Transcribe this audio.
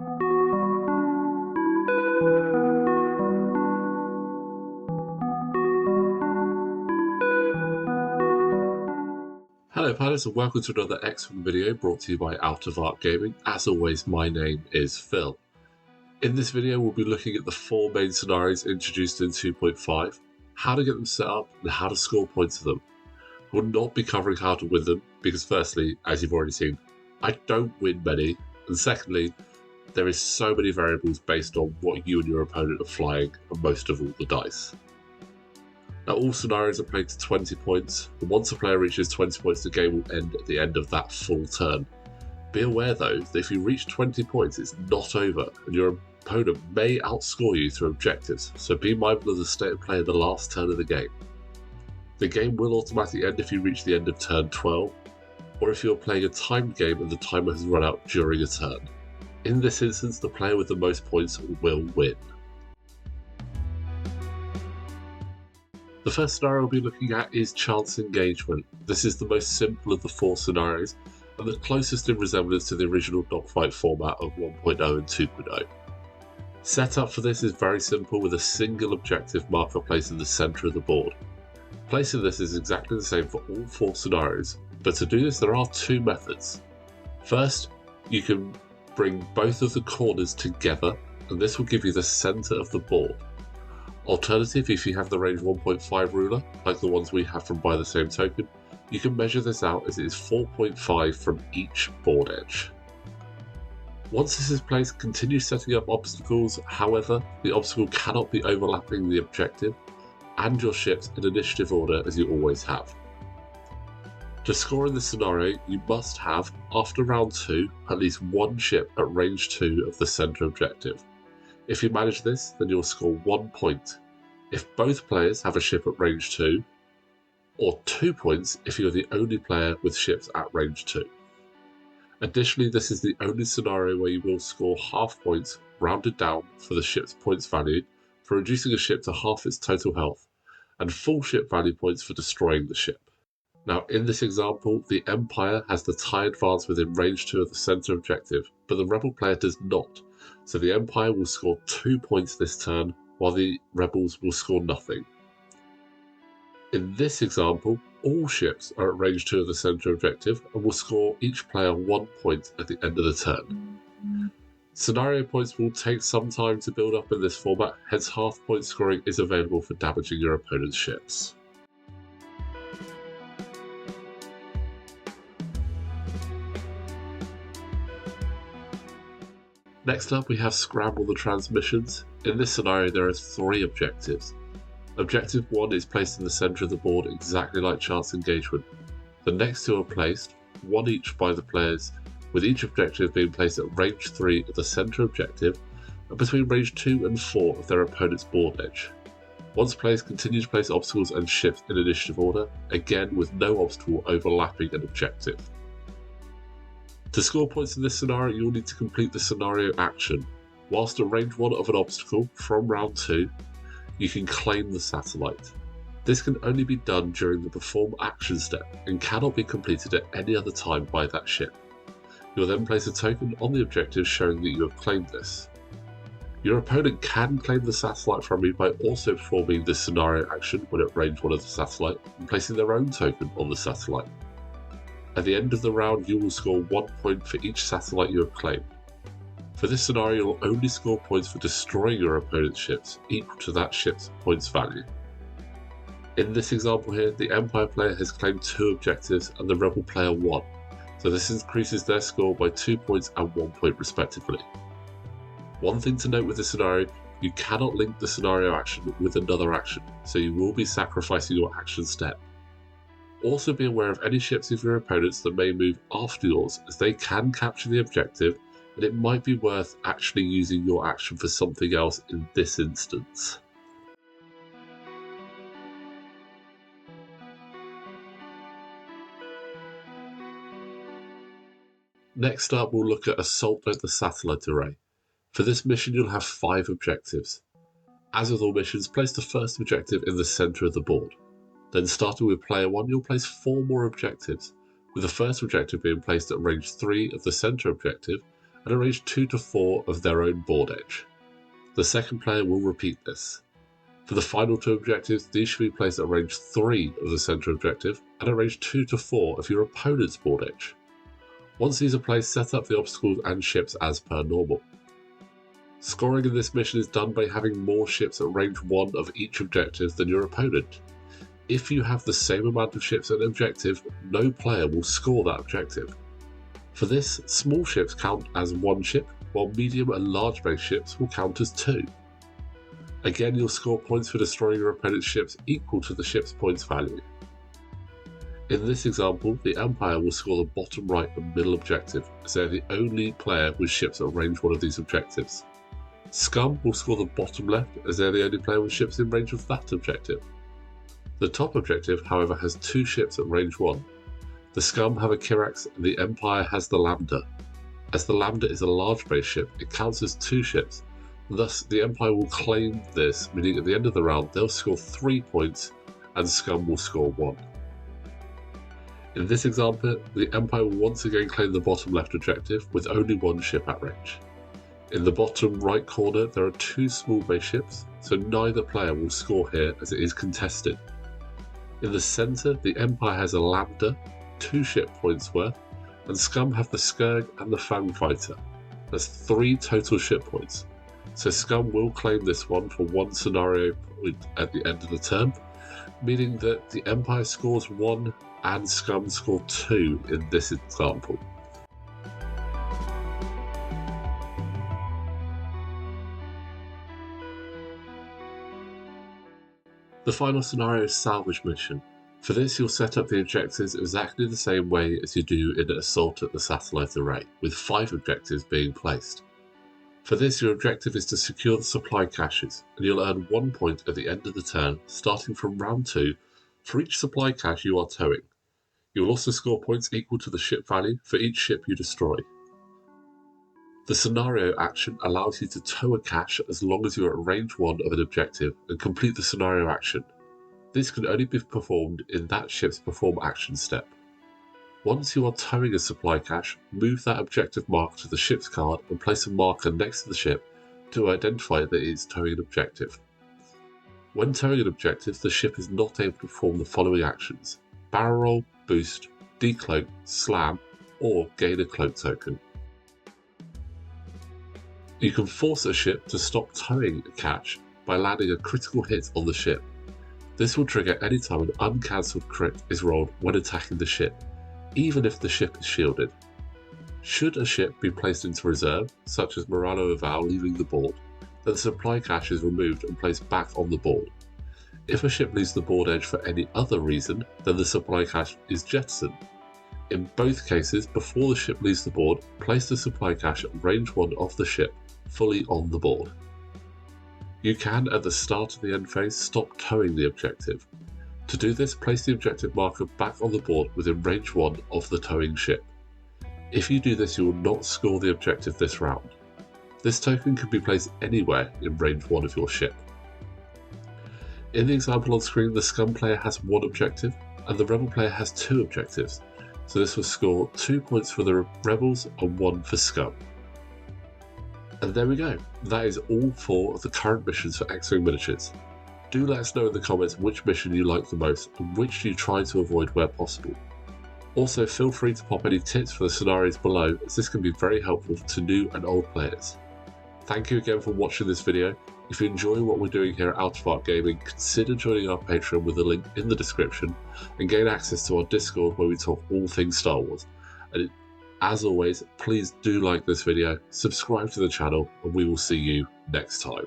Hello pilots and welcome to another excellent video brought to you by Out of Arc Gaming. As always, my name is Phil. In this video we'll be looking at the 4 main scenarios introduced in 2.5, how to get them set up and how to score points for them. We'll not be covering how to win them because firstly, as you've already seen, I don't win many, and secondly, there is so many variables based on what you and your opponent are flying and most of all the dice. Now all scenarios are played to 20 points, and once a player reaches 20 points the game will end at the end of that full turn. Be aware though that if you reach 20 points it's not over and your opponent may outscore you through objectives, so be mindful of the state of play in the last turn of the game. The game will automatically end if you reach the end of turn 12, or if you're playing a timed game and the timer has run out during a turn. In this instance the player with the most points will win. The first scenario we'll be looking at is Chance Engagement. This is the most simple of the 4 scenarios and the closest in resemblance to the original dogfight format of 1.0 and 2.0. Setup for this is very simple with a single objective marker placed in the centre of the board. Placing this is exactly the same for all 4 scenarios, but to do this there are 2 methods. First, you can bring both of the corners together and this will give you the centre of the board. Alternative, if you have the range 1.5 ruler, like the ones we have from Buy the Same Token, you can measure this out as it is 4.5 from each board edge. Once this is placed, continue setting up obstacles, however, the obstacle cannot be overlapping the objective and your ships in initiative order as you always have. To score in this scenario, you must have, after round 2, at least 1 ship at range 2 of the centre objective. If you manage this, then you'll score 1 point. If both players have a ship at range 2, or 2 points if you're the only player with ships at range 2. Additionally, this is the only scenario where you will score half points rounded down for the ship's points value for reducing a ship to half its total health, and full ship value points for destroying the ship. Now in this example, the Empire has the tie advance within range 2 of the centre objective, but the Rebel player does not. So the Empire will score 2 points this turn, while the Rebels will score nothing. In this example, all ships are at range 2 of the centre objective and will score each player 1 point at the end of the turn. Scenario points will take some time to build up in this format, hence half point scoring is available for damaging your opponent's ships. Next up we have Scramble the Transmissions. In this scenario there are 3 objectives. Objective 1 is placed in the centre of the board exactly like Chance Engagement. The next 2 are placed, 1 each by the players, with each objective being placed at range 3 of the centre objective and between range 2 and 4 of their opponent's board edge. Once players continue to place obstacles and ships in initiative order, again with no obstacle overlapping an objective. To score points in this scenario, you will need to complete the scenario action. Whilst at range 1 of an obstacle from round 2, you can claim the satellite. This can only be done during the perform action step and cannot be completed at any other time by that ship. You will then place a token on the objective showing that you have claimed this. Your opponent can claim the satellite from you by also performing this scenario action when at range 1 of the satellite and placing their own token on the satellite. At the end of the round, you will score 1 point for each satellite you have claimed. For this scenario, you will only score points for destroying your opponent's ships, equal to that ship's points value. In this example here, the Empire player has claimed 2 objectives and the Rebel player 1, so this increases their score by 2 points and 1 point respectively. One thing to note with this scenario, you cannot link the scenario action with another action, so you will be sacrificing your action step. Also be aware of any ships of your opponents that may move after yours, as they can capture the objective and it might be worth actually using your action for something else in this instance. Next up we'll look at Assault the Satellite Array. For this mission you'll have 5 objectives. As with all missions, place the first objective in the centre of the board. Then starting with player 1, you'll place 4 more objectives, with the first objective being placed at range 3 of the centre objective and at range 2 to 4 of their own board edge. The second player will repeat this. For the final two objectives, these should be placed at range 3 of the centre objective and at range 2 to 4 of your opponent's board edge. Once these are placed, set up the obstacles and ships as per normal. Scoring in this mission is done by having more ships at range 1 of each objective than your opponent. If you have the same amount of ships at an objective, no player will score that objective. For this, small ships count as 1 ship, while medium and large base ships will count as 2. Again, you'll score points for destroying your opponent's ships equal to the ship's points value. In this example, the Empire will score the bottom right and middle objective, as they are the only player with ships at range 1 of these objectives. Scum will score the bottom left, as they are the only player with ships in range of that objective. The top objective, however, has 2 ships at range 1. The Scum have a Kirax and the Empire has the Lambda. As the Lambda is a large base ship, it counts as 2 ships. Thus, the Empire will claim this, meaning at the end of the round they'll score 3 points and Scum will score 1. In this example, the Empire will once again claim the bottom left objective with only 1 ship at range. In the bottom right corner there are 2 small base ships, so neither player will score here as it is contested. In the centre, the Empire has a Lambda, 2 ship points worth, and Scum have the Skurg and the Fangfighter. That's 3 total ship points. So Scum will claim this one for 1 scenario point at the end of the turn, meaning that the Empire scores 1 and Scum score 2 in this example. The final scenario is Salvage mission. For this, you'll set up the objectives exactly the same way as you do in an assault at the satellite array, with 5 objectives being placed. For this, your objective is to secure the supply caches, and you'll earn 1 point at the end of the turn, starting from round 2, for each supply cache you are towing. You will also score points equal to the ship value for each ship you destroy. The scenario action allows you to tow a cache as long as you are at range 1 of an objective and complete the scenario action. This can only be performed in that ship's perform action step. Once you are towing a supply cache, move that objective mark to the ship's card and place a marker next to the ship to identify that it is towing an objective. When towing an objective, the ship is not able to perform the following actions: barrel roll, boost, decloak, slam, or gain a cloak token. You can force a ship to stop towing a cache by landing a critical hit on the ship. This will trigger any time an uncancelled crit is rolled when attacking the ship, even if the ship is shielded. Should a ship be placed into reserve, such as Moralo Aval leaving the board, then the supply cache is removed and placed back on the board. If a ship leaves the board edge for any other reason, then the supply cache is jettisoned. In both cases, before the ship leaves the board, place the supply cache at range 1 of the ship, fully on the board. You can, at the start of the end phase, stop towing the objective. To do this, place the objective marker back on the board within range 1 of the towing ship. If you do this, you will not score the objective this round. This token can be placed anywhere in range 1 of your ship. In the example on screen, the Scum player has 1 objective and the Rebel player has 2 objectives, so this will score 2 points for the Rebels and 1 for Scum. And there we go, that is all 4 of the current missions for X-Wing Miniatures. Do let us know in the comments which mission you like the most and which you try to avoid where possible. Also, feel free to pop any tips for the scenarios below, as this can be very helpful to new and old players. Thank you again for watching this video. If you enjoy what we're doing here at Out of Arc Gaming, consider joining our Patreon with a link in the description and gain access to our Discord where we talk all things Star Wars. And as always, please do like this video, subscribe to the channel, and we will see you next time.